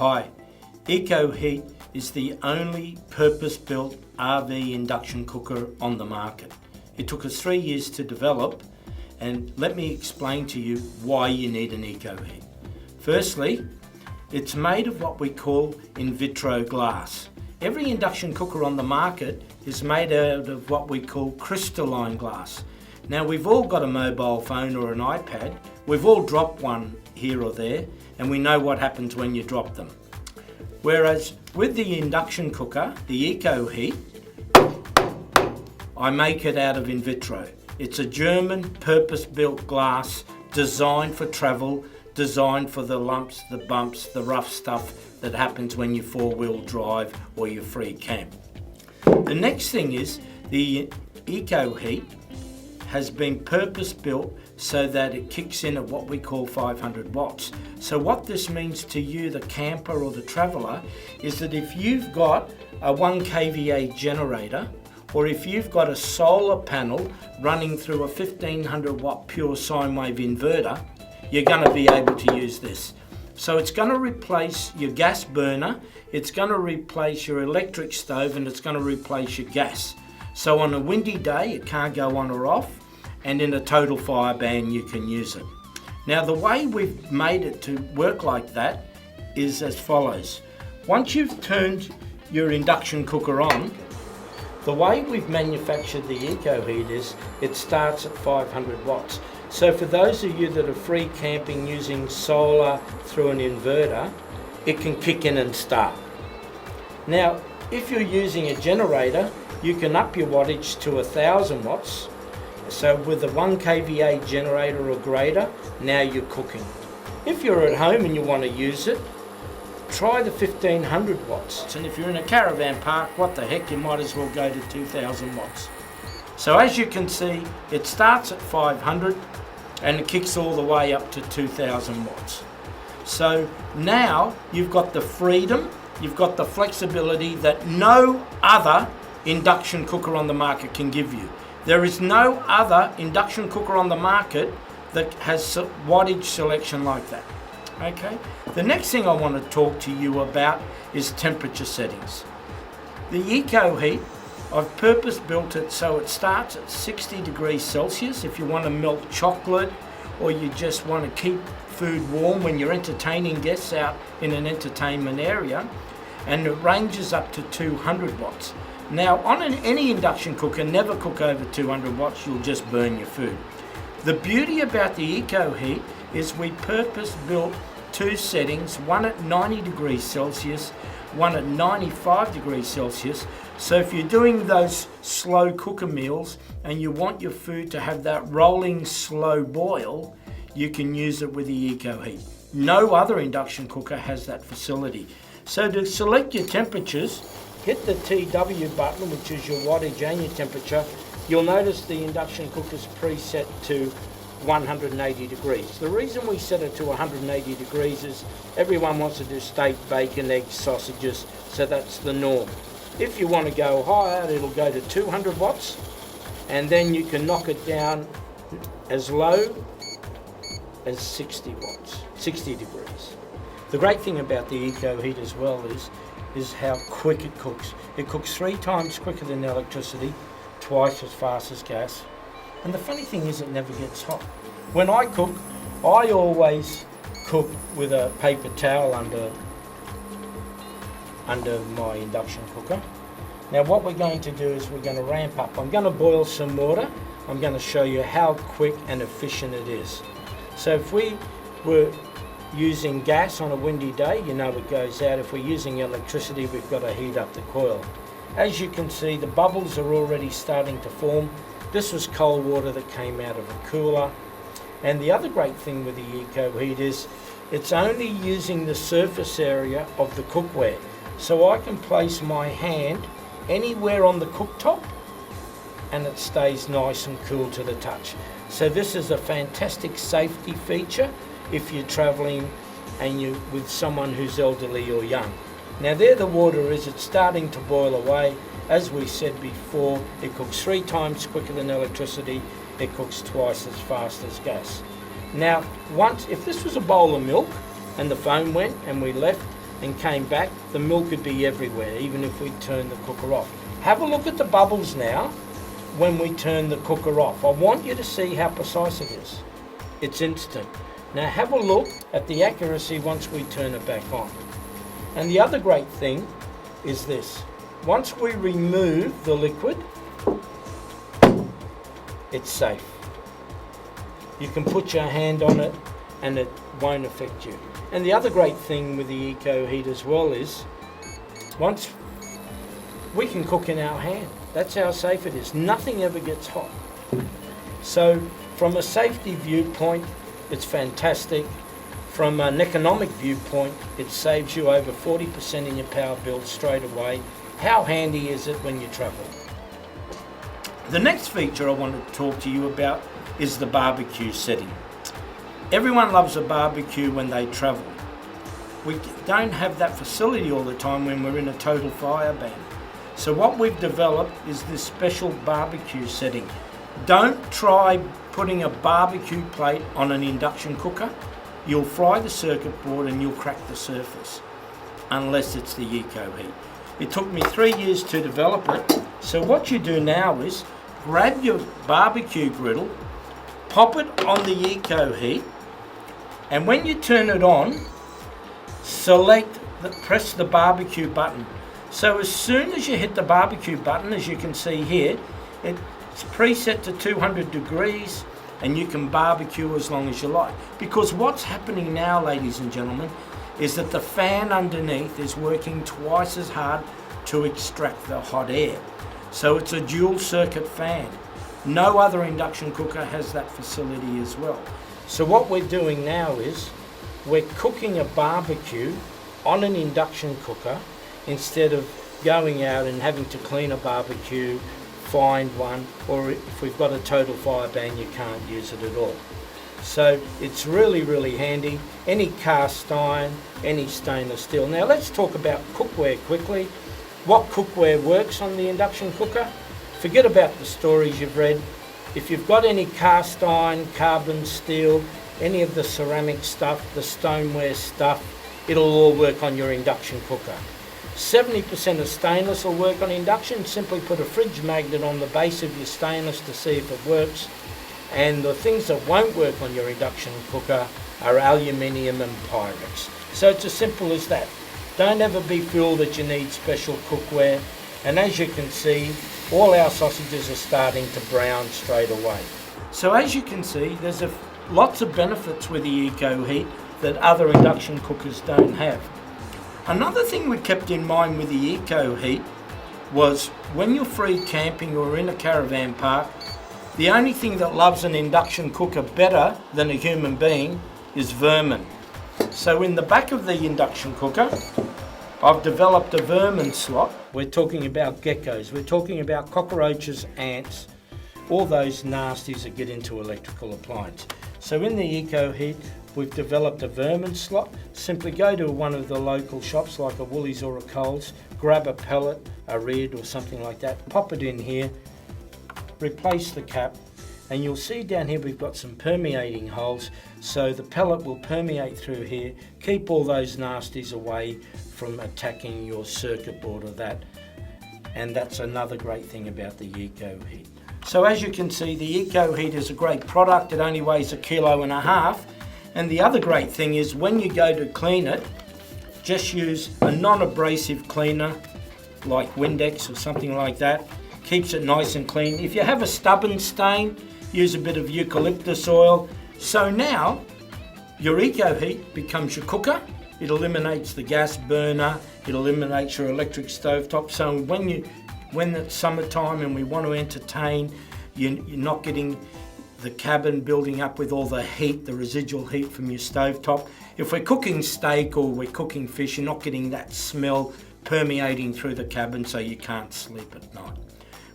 Hi, Ecoheat is the only purpose-built RV induction cooker on the market. It took us 3 years to develop, and let me explain to you why you need an Ecoheat. Firstly, it's made of what we call in vitro glass. Every induction cooker on the market is made out of what we call crystalline glass. Now, we've all got a mobile phone or an iPad. We've all dropped one here or there, and we know what happens when you drop them. Whereas with the induction cooker, the Ecoheat, I make it out of in vitro. It's a German purpose-built glass designed for travel, designed for the lumps, the bumps, the rough stuff that happens when you four-wheel drive or you free camp. The next thing is the Ecoheat has been purpose-built so that it kicks in at what we call 500 watts. So what this means to you, the camper or the traveller, is that if you've got a 1 kVA generator, or if you've got a solar panel running through a 1500 watt pure sine wave inverter, you're going to be able to use this. So it's going to replace your gas burner, it's going to replace your electric stove, and it's going to replace your gas. So on a windy day it can't go on or off, and in a total fire ban you can use it. Now, the way we've made it to work like that is as follows. Once you've turned your induction cooker on, the way we've manufactured the Ecoheat is it starts at 500 watts. So for those of you that are free camping using solar through an inverter, it can kick in and start. Now, if you're using a generator, you can up your wattage to 1000 watts. So with a 1 kVA generator or greater, now you're cooking. If you're at home and you want to use it, try the 1500 watts. And if you're in a caravan park, what the heck, you might as well go to 2000 watts. So as you can see, it starts at 500 and it kicks all the way up to 2000 watts. So now you've got the freedom, you've got the flexibility that no other induction cooker on the market can give you. There is no other induction cooker on the market that has wattage selection like that. Okay? The next thing I want to talk to you about is temperature settings. The Ecoheat, I've purpose built it so it starts at 60 degrees Celsius if you want to melt chocolate, or you just want to keep food warm when you're entertaining guests out in an entertainment area, and it ranges up to 200 watts. Now, on any induction cooker, never cook over 200 watts, you'll just burn your food. The beauty about the Ecoheat is we purpose-built 2 settings, one at 90 degrees Celsius, one at 95 degrees Celsius. So if you're doing those slow cooker meals and you want your food to have that rolling slow boil, you can use it with the Ecoheat. No other induction cooker has that facility. So to select your temperatures, hit the TW button, which is your wattage and your temperature. You'll notice the induction cooker's preset to 180 degrees. The reason we set it to 180 degrees is everyone wants to do steak, bacon, eggs, sausages, so that's the norm. If you want to go higher, it'll go to 200 watts, and then you can knock it down as low as 60 watts, 60 degrees. The great thing about the Ecoheat as well is how quick it cooks. It cooks 3 times quicker than electricity, twice as fast as gas. And the funny thing is, it never gets hot. When I cook, I always cook with a paper towel under my induction cooker. Now what we're going to do is we're going to ramp up. I'm going to boil some water. I'm going to show you how quick and efficient it is. So if we were using gas on a windy day, you know it goes out. If we're using electricity, we've got to heat up the coil. As you can see, the bubbles are already starting to form. This was cold water that came out of a cooler. And the other great thing with the Ecoheat is it's only using the surface area of the cookware. So I can place my hand anywhere on the cooktop and it stays nice and cool to the touch. So this is a fantastic safety feature if you're traveling and you're with someone who's elderly or young. Now there the water is, it's starting to boil away. As we said before, it cooks 3 times quicker than electricity, it cooks twice as fast as gas. Now, if this was a bowl of milk and the phone went and we left, and came back, the milk would be everywhere, even if we turned the cooker off. Have a look at the bubbles now when we turn the cooker off. I want you to see how precise it is. It's instant. Now have a look at the accuracy once we turn it back on. And the other great thing is this. Once we remove the liquid, it's safe. You can put your hand on it and it won't affect you. And the other great thing with the Ecoheat as well is, once we can cook in our hand. That's how safe it is. Nothing ever gets hot. So from a safety viewpoint, it's fantastic. From an economic viewpoint, it saves you over 40% in your power bill straight away. How handy is it when you travel? The next feature I want to talk to you about is the barbecue setting. Everyone loves a barbecue when they travel. We don't have that facility all the time when we're in a total fire ban. So what we've developed is this special barbecue setting. Don't try putting a barbecue plate on an induction cooker. You'll fry the circuit board and you'll crack the surface, unless it's the Ecoheat. It took me 3 years to develop it. So what you do now is grab your barbecue griddle, pop it on the Ecoheat, and when you turn it on, press the barbecue button. So as soon as you hit the barbecue button, as you can see here, it's preset to 200 degrees and you can barbecue as long as you like. Because what's happening now, ladies and gentlemen, is that the fan underneath is working twice as hard to extract the hot air. So it's a dual circuit fan. No other induction cooker has that facility as well. So what we're doing now is we're cooking a barbecue on an induction cooker instead of going out and having to clean a barbecue, find one, or if we've got a total fire ban, you can't use it at all. So it's really, really handy. Any cast iron, any stainless steel. Now let's talk about cookware quickly. What cookware works on the induction cooker? Forget about the stories you've read. If you've got any cast iron, carbon steel, any of the ceramic stuff, the stoneware stuff, it'll all work on your induction cooker. 70% of stainless will work on induction. Simply put a fridge magnet on the base of your stainless to see if it works. And the things that won't work on your induction cooker are aluminium and Pyrex. So it's as simple as that. Don't ever be fooled that you need special cookware. And as you can see, all our sausages are starting to brown straight away. So as you can see, there's lots of benefits with the Ecoheat that other induction cookers don't have. Another thing we kept in mind with the Ecoheat was when you're free camping or in a caravan park, the only thing that loves an induction cooker better than a human being is vermin. So in the back of the induction cooker, I've developed a vermin slot. We're talking about geckos, we're talking about cockroaches, ants, all those nasties that get into electrical appliances. So in the Ecoheat, we've developed a vermin slot. Simply go to one of the local shops like a Woolies or a Coles, grab a pellet, a Red or something like that, pop it in here, replace the cap, and you'll see down here we've got some permeating holes, so the pellet will permeate through here, keep all those nasties away from attacking your circuit board or that. And that's another great thing about the Ecoheat. So as you can see, the Ecoheat is a great product. It only weighs 1.5 kilos. And the other great thing is when you go to clean it, just use a non-abrasive cleaner like Windex or something like that. Keeps it nice and clean. If you have a stubborn stain, use a bit of eucalyptus oil. So now your Ecoheat becomes your cooker. It eliminates the gas burner. It eliminates your electric stovetop. So when it's summertime and we want to entertain, you're not getting the cabin building up with all the heat, the residual heat from your stovetop. If we're cooking steak or we're cooking fish, you're not getting that smell permeating through the cabin so you can't sleep at night.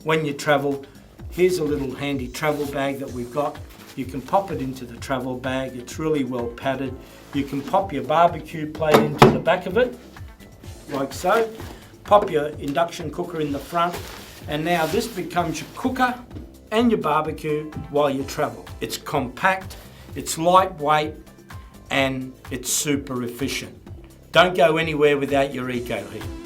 When you travel, here's a little handy travel bag that we've got. You can pop it into the travel bag. It's really well padded. You can pop your barbecue plate into the back of it, like so. Pop your induction cooker in the front, and now this becomes your cooker and your barbecue while you travel. It's compact, it's lightweight, and it's super efficient. Don't go anywhere without your Ecoheat.